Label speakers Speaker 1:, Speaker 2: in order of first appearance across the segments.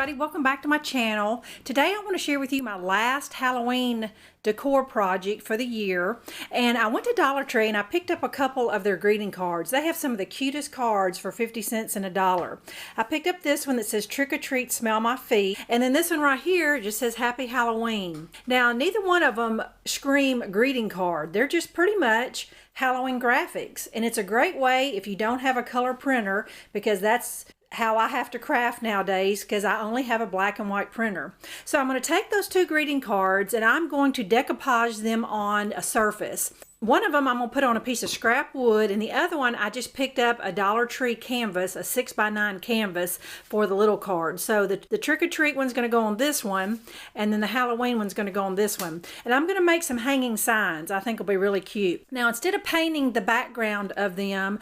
Speaker 1: everybody, welcome back to my channel. Today I want to share with you my last Halloween decor project for the year. And I went to Dollar Tree and I picked up a couple of their greeting cards. They have some of the cutest cards for 50 cents and $1. I picked up this one that says trick or treat, smell my feet. And then this one right here just says happy Halloween. Now neither one of them scream greeting card. They're just pretty much Halloween graphics. And it's a great way if you don't have a color printer, because that's how I have to craft nowadays, because I only have a black and white printer. So I'm going to take those two greeting cards and I'm going to decoupage them on a surface. One of them I'm going to put on a piece of scrap wood, and the other one I just picked up a Dollar Tree canvas, a 6x9 canvas for the little card. So the trick or treat one's going to go on this one, and then the Halloween one's going to go on this one. And I'm going to make some hanging signs I think will be really cute. Now instead of painting the background of them,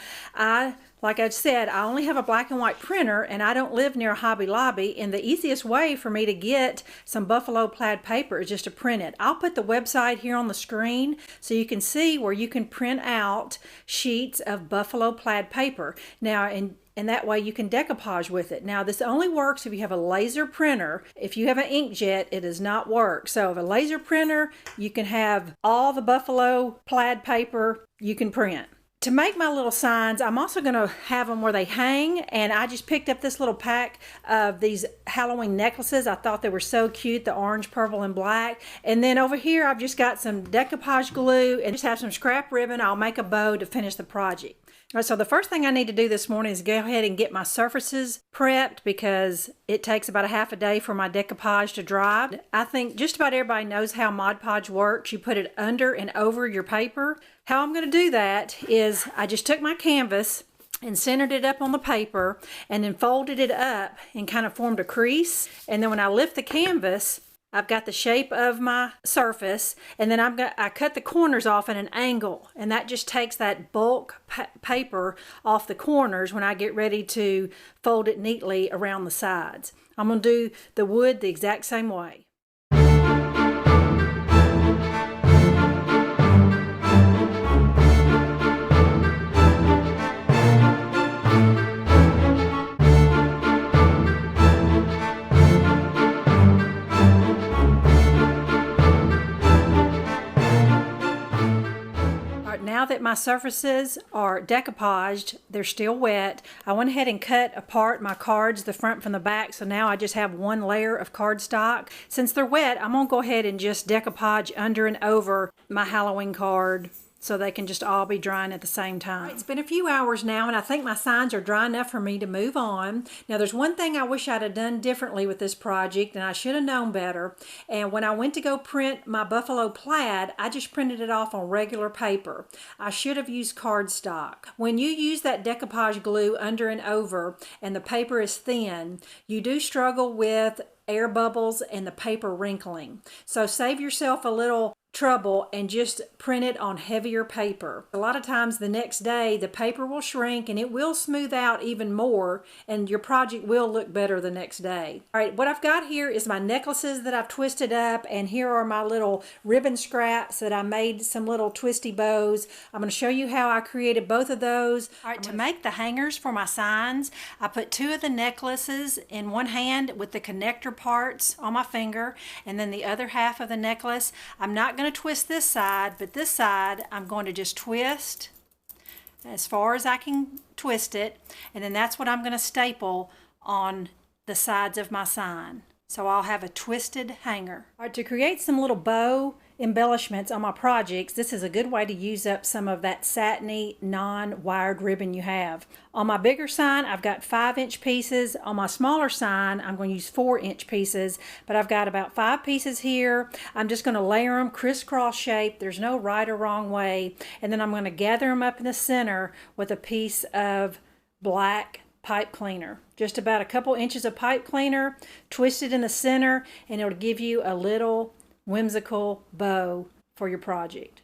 Speaker 1: like I said, I only have a black and white printer and I don't live near Hobby Lobby, and the easiest way for me to get some buffalo plaid paper is just to print it. I'll put the website here on the screen so you can see where you can print out sheets of buffalo plaid paper. Now, and that way you can decoupage with it. Now this only works if you have a laser printer. If you have an inkjet, it does not work. So with a laser printer, you can have all the buffalo plaid paper you can print. To make my little signs, I'm also going to have them where they hang, and I just picked up this little pack of these Halloween necklaces. I thought they were so cute, the orange, purple, and black. And then over here, I've just got some decoupage glue and just have some scrap ribbon. I'll make a bow to finish the project. All right, so the first thing I need to do this morning is go ahead and get my surfaces prepped, because it takes about a half a day for my decoupage to dry. I think just about everybody knows how Mod Podge works. You put it under and over your paper. How I'm going to do that is I just took my canvas and centered it up on the paper and then folded it up and kind of formed a crease. And then when I lift the canvas, I've got the shape of my surface, and then I cut the corners off at an angle, and that just takes that bulk paper off the corners when I get ready to fold it neatly around the sides. I'm going to do the wood the exact same way. Now that my surfaces are decoupaged, they're still wet, I went ahead and cut apart my cards, the front from the back, so now I just have one layer of cardstock. Since they're wet, I'm going to go ahead and just decoupage under and over my Halloween card, so they can just all be drying at the same time. It's been a few hours now, and I think my signs are dry enough for me to move on. Now there's one thing I wish I'd have done differently with this project, and I should have known better. And when I went to go print my buffalo plaid, I just printed it off on regular paper. I should have used cardstock. When you use that decoupage glue under and over and the paper is thin, you do struggle with air bubbles and the paper wrinkling. So save yourself a little trouble and just print it on heavier paper. A lot of times the next day the paper will shrink and it will smooth out even more, and your project will look better the next day. All right, what I've got here is my necklaces that I've twisted up, and here are my little ribbon scraps that I made some little twisty bows. I'm going to show you how I created both of those. All right, to make the hangers for my signs, I put two of the necklaces in one hand with the connector parts on my finger, and then the other half of the necklace, I'm not going to twist this side, but this side I'm going to just twist as far as I can twist it, and then that's what I'm going to staple on the sides of my sign. So I'll have a twisted hanger. All right, to create some little bow embellishments on my projects, this is a good way to use up some of that satiny non-wired ribbon you have. On my bigger sign, I've got 5-inch pieces. On my smaller sign, I'm going to use 4-inch pieces, but I've got about 5 pieces here. I'm just going to layer them crisscross shape. There's no right or wrong way. And then I'm going to gather them up in the center with a piece of black pipe cleaner. Just about a couple inches of pipe cleaner, twist it in the center, and it'll give you a little whimsical bow for your project.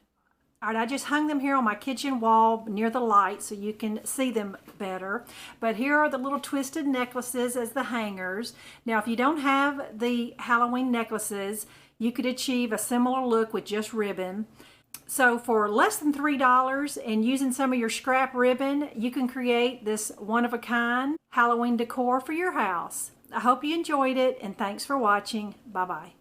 Speaker 1: All right, I just hung them here on my kitchen wall near the light so you can see them better. But here are the little twisted necklaces as the hangers. Now, if you don't have the Halloween necklaces, you could achieve a similar look with just ribbon. So for less than $3 and using some of your scrap ribbon, you can create this one-of-a-kind Halloween decor for your house. I hope you enjoyed it, and thanks for watching. Bye-bye.